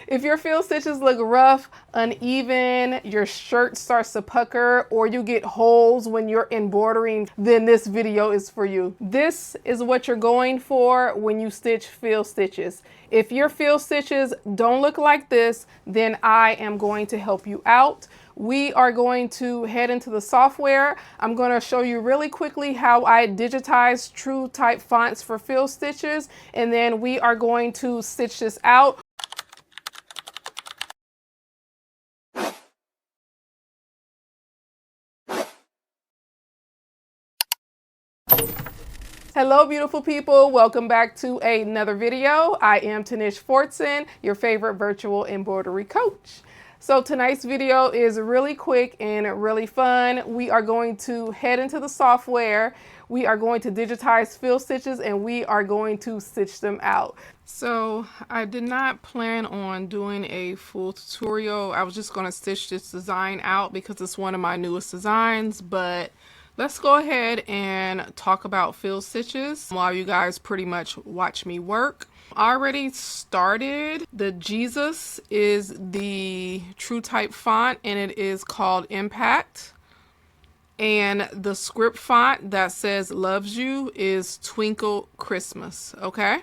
If your field stitches look rough, uneven, your shirt starts to pucker, or you get holes when you're embroidering, then this video is for you. This is what you're going for when you stitch field stitches. If your field stitches don't look like this, then I am going to help you out. We are going to head into the software. I'm going to show you really quickly how I digitize true type fonts for field stitches, and then we are going to stitch this out. Hello beautiful people, welcome back to another video. I am Tanish Fortson, your favorite virtual embroidery coach. So tonight's video is really quick and really fun. We are going to head into the software. We are going to digitize field stitches and we are going to stitch them out. So I did not plan on doing a full tutorial. I was just going to stitch this design out because it's one of my newest designs, but let's go ahead and talk about field stitches while you guys pretty much watch me work. I already started. The Jesus is the true type font and it is called Impact. And the script font that says loves you is Twinkle Christmas, okay?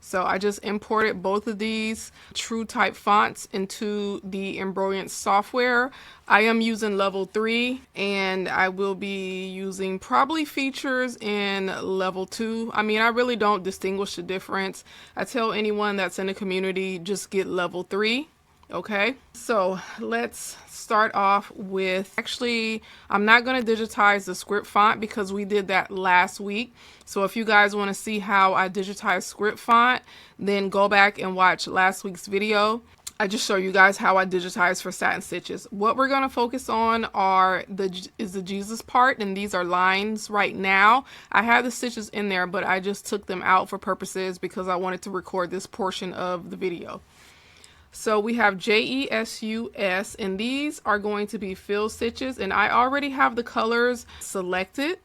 So I just imported both of these true type fonts into the embroidery software. I am using level 3 and I will be using probably features in level 2. I mean, I really don't distinguish the difference. I tell anyone that's in the community, just get level 3. Okay, so let's start off with, actually, I'm not going to digitize the script font because we did that last week. So if you guys want to see how I digitize script font, then go back and watch last week's video. I just show you guys how I digitize for satin stitches. What we're going to focus on is the Jesus part, and these are lines right now. I have the stitches in there, but I just took them out for purposes because I wanted to record this portion of the video. So we have JESUS, and these are going to be field stitches, and I already have the colors selected.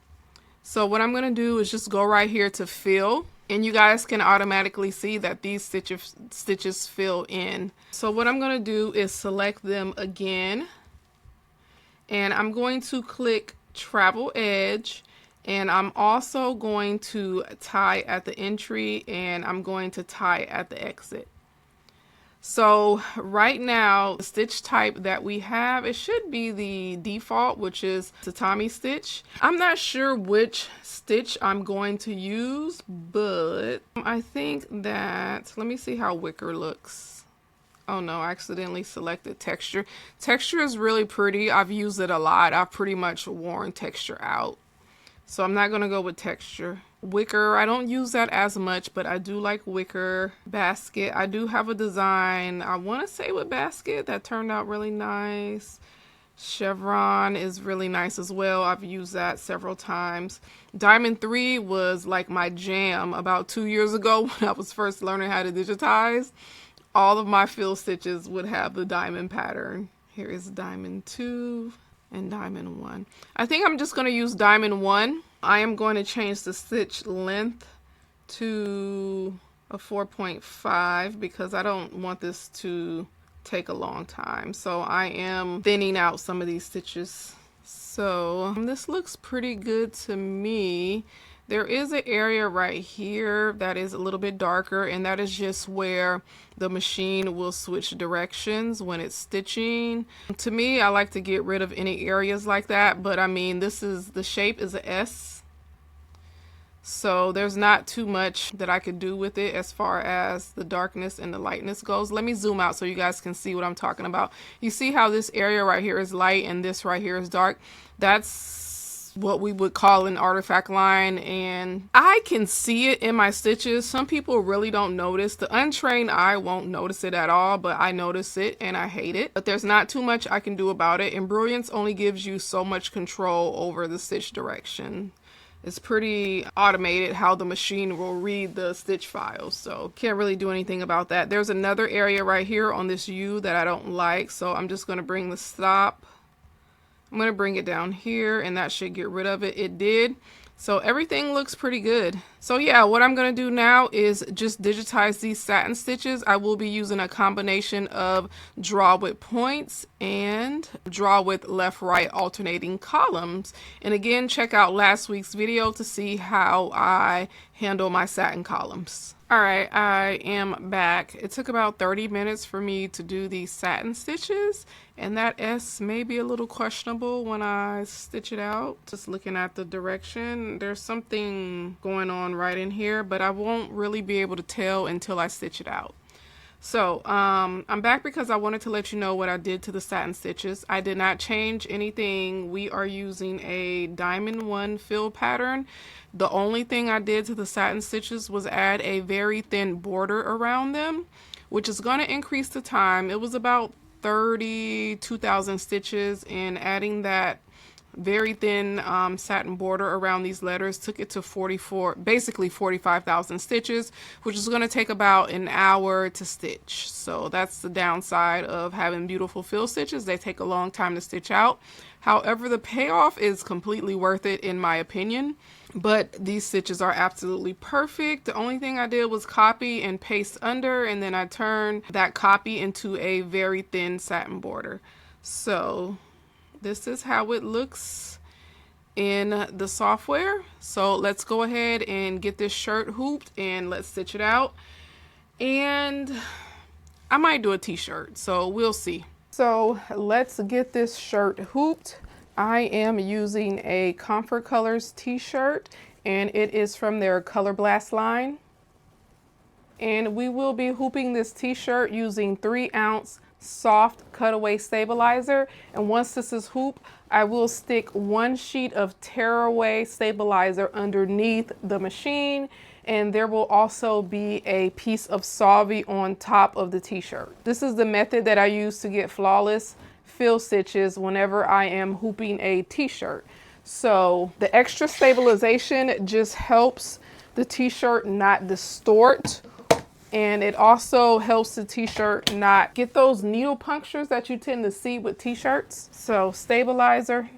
So what I'm going to do is just go right here to fill, and you guys can automatically see that these stitches fill in. So what I'm going to do is select them again, and I'm going to click travel edge, and I'm also going to tie at the entry, and I'm going to tie at the exit. So right now, the stitch type that we have, it should be the default, which is tatami stitch. I'm not sure which stitch I'm going to use, but I think that, let me see how wicker looks. Oh no, I accidentally selected texture. Texture is really pretty. I've used it a lot. I've pretty much worn texture out. So I'm not going to go with texture. Wicker, I don't use that as much, but I do like wicker. Basket, I do have a design, I want to say with basket, that turned out really nice. Chevron is really nice as well. I've used that several times. Diamond 3 was like my jam about 2 years ago when I was first learning how to digitize. All of my field stitches would have the diamond pattern. Here is Diamond 2 and Diamond 1. I think I'm just going to use Diamond 1. I am going to change the stitch length to a 4.5 because I don't want this to take a long time. So I am thinning out some of these stitches. So this looks pretty good to me. There is an area right here that is a little bit darker, and that is just where the machine will switch directions when it's stitching. To me, I like to get rid of any areas like that, but I mean, the shape is a S. So there's not too much that I could do with it as far as the darkness and the lightness goes. Let me zoom out so you guys can see what I'm talking about. You see how this area right here is light and this right here is dark? That's what we would call an artifact line, and I can see it in my stitches. Some people really don't notice. The untrained eye won't notice it at all, but I notice it and I hate it. But there's not too much I can do about it. Embroidery only gives you so much control over the stitch direction. It's pretty automated how the machine will read the stitch files, so can't really do anything about that. There's another area right here on this U that I don't like, so I'm just going to bring the stop. I'm going to bring it down here, and that should get rid of it. It did. So everything looks pretty good. So yeah, what I'm going to do now is just digitize these satin stitches. I will be using a combination of draw with points and draw with left right alternating columns. And again, check out last week's video to see how I handle my satin columns. All right, I am back. It took about 30 minutes for me to do these satin stitches, and that S may be a little questionable when I stitch it out. Just looking at the direction, there's something going on right in here, but I won't really be able to tell until I stitch it out. So I'm back because I wanted to let you know what I did to the satin stitches. I did not change anything. We are using a diamond 1 fill pattern. The only thing I did to the satin stitches was add a very thin border around them, which is going to increase the time. It was about 32,000 stitches, and adding that very thin satin border around these letters took it to basically 45,000 stitches, which is going to take about an hour to stitch. So that's the downside of having beautiful fill stitches. They take a long time to stitch out. However, the payoff is completely worth it in my opinion. But these stitches are absolutely perfect. The only thing I did was copy and paste under, and then I turned that copy into a very thin satin border. So this is how it looks in the software. So let's go ahead and get this shirt hooped and let's stitch it out. And I might do a t-shirt, so we'll see. So let's get this shirt hooped. I am using a Comfort Colors t-shirt, and it is from their Color Blast line. And we will be hooping this t-shirt using 3-ounce soft cutaway stabilizer. And once this is hooped, I will stick 1 sheet of tearaway stabilizer underneath the machine, and there will also be a piece of solvay on top of the t-shirt. This is the method that I use to get flawless fill stitches whenever I am hooping a t-shirt. So the extra stabilization just helps the t-shirt not distort, and it also helps the t-shirt not get those needle punctures that you tend to see with t-shirts. So stabilizer,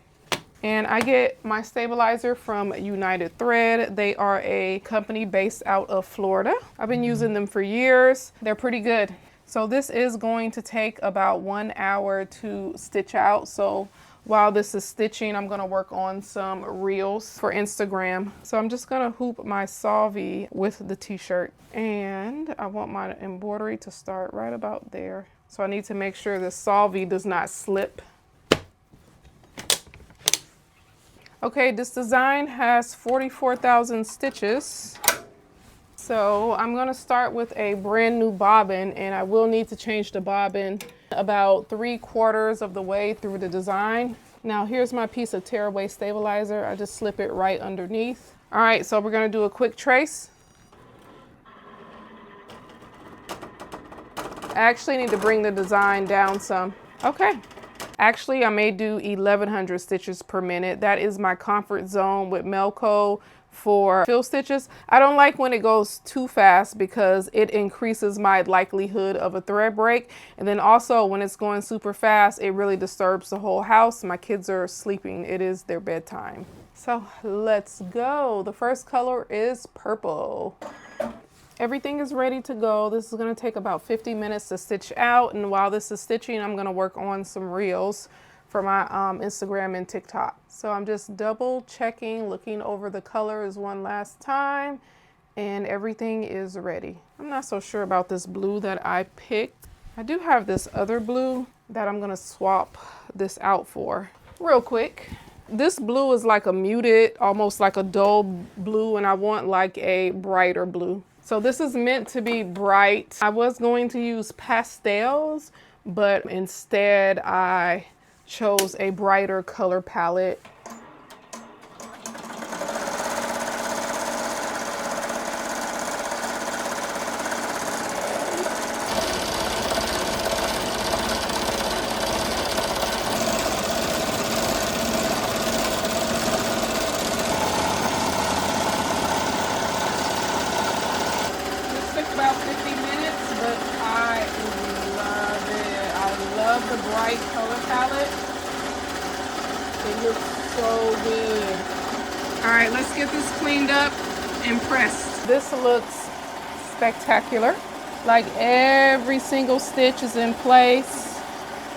and I get my stabilizer from United Thread. They are a company based out of Florida. I've been using them for years. They're pretty good. So this is going to take about 1 hour to stitch out. So while this is stitching, I'm going to work on some reels for Instagram. So I'm just going to hoop my solvay with the t-shirt, and I want my embroidery to start right about there. So I need to make sure the solvay does not slip. Okay, this design has 44,000 stitches. So I'm going to start with a brand new bobbin, and I will need to change the bobbin about 3/4 of the way through the design. Now here's my piece of tearaway stabilizer. I just slip it right underneath. All right, so we're going to do a quick trace. I actually need to bring the design down some. Okay. Actually, I may do 1100 stitches per minute. That is my comfort zone with Melco for fill stitches. I don't like when it goes too fast because it increases my likelihood of a thread break. And then also when it's going super fast, it really disturbs the whole house. My kids are sleeping. It is their bedtime. So let's go. The first color is purple. Everything is ready to go. This is going to take about 50 minutes to stitch out. And while this is stitching, I'm going to work on some reels for my Instagram and TikTok. So I'm just double checking, looking over the colors one last time, and everything is ready. I'm not so sure about this blue that I picked. I do have this other blue that I'm gonna swap this out for real quick. This blue is like a muted, almost like a dull blue, and I want like a brighter blue. So this is meant to be bright. I was going to use pastels, but instead I chose a brighter color palette. This took about 50 minutes, but I love it. I love the bright color palette. It looks so good. All right, let's get this cleaned up impressed. This looks spectacular. Like every single stitch is in place.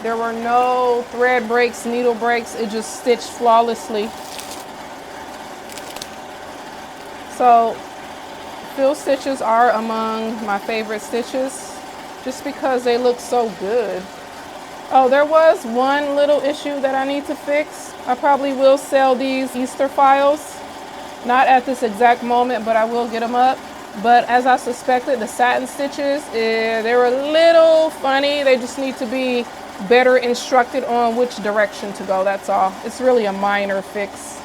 There were no thread breaks, needle breaks. It just stitched flawlessly. So fill stitches are among my favorite stitches just because they look so good. Oh, there was one little issue that I need to fix. I probably will sell these Easter files. Not at this exact moment, but I will get them up. But as I suspected, the satin stitches, they were a little funny. They just need to be better instructed on which direction to go, that's all. It's really a minor fix.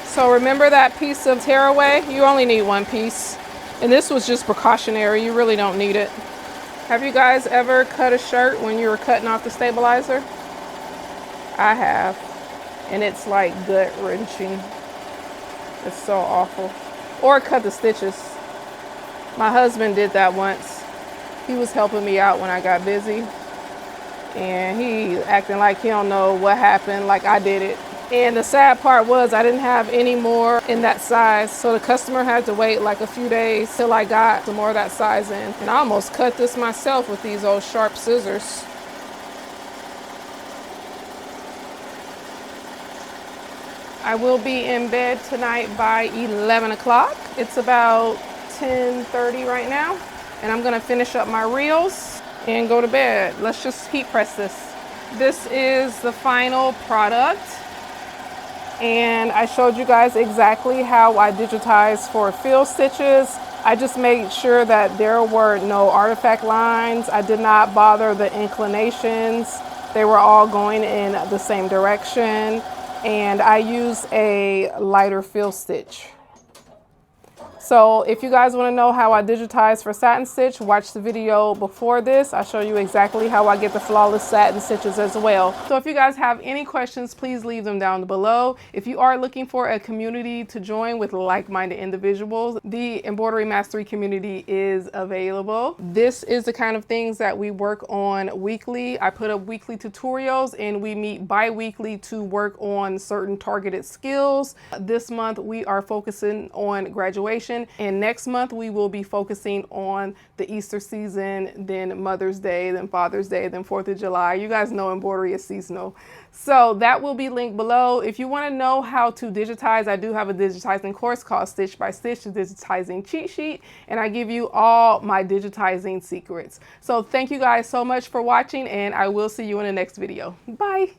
So remember that piece of tearaway? You only need one piece. And this was just precautionary, you really don't need it. Have you guys ever cut a shirt when you were cutting off the stabilizer? I have, and it's like gut wrenching. It's so awful. Or cut the stitches. My husband did that once. He was helping me out when I got busy, and he acting like he don't know what happened, like I did it. And the sad part was I didn't have any more in that size, so the customer had to wait like a few days till I got some more of that size in. And I almost cut this myself with these old sharp scissors. I will be in bed tonight by 11 o'clock. It's about 10:30 right now, and I'm gonna finish up my reels and go to bed. Let's just heat press this. This is the final product. And I showed you guys exactly how I digitized for fill stitches. I just made sure that there were no artifact lines. I did not bother the inclinations. They were all going in the same direction. And I used a lighter fill stitch. So if you guys want to know how I digitize for satin stitch, watch the video before this. I'll show you exactly how I get the flawless satin stitches as well. So if you guys have any questions, please leave them down below. If you are looking for a community to join with like-minded individuals, the embroidery mastery community is available. This is the kind of things that we work on weekly. I put up weekly tutorials, and we meet bi-weekly to work on certain targeted skills. This month we are focusing on graduation. And next month we will be focusing on the Easter season, then Mother's Day, then Father's Day, then 4th of July. You guys know embroidery is seasonal. So that will be linked below. If you want to know how to digitize, I do have a digitizing course called Stitch by Stitch, the digitizing cheat sheet, and I give you all my digitizing secrets. So thank you guys so much for watching, and I will see you in the next video. Bye.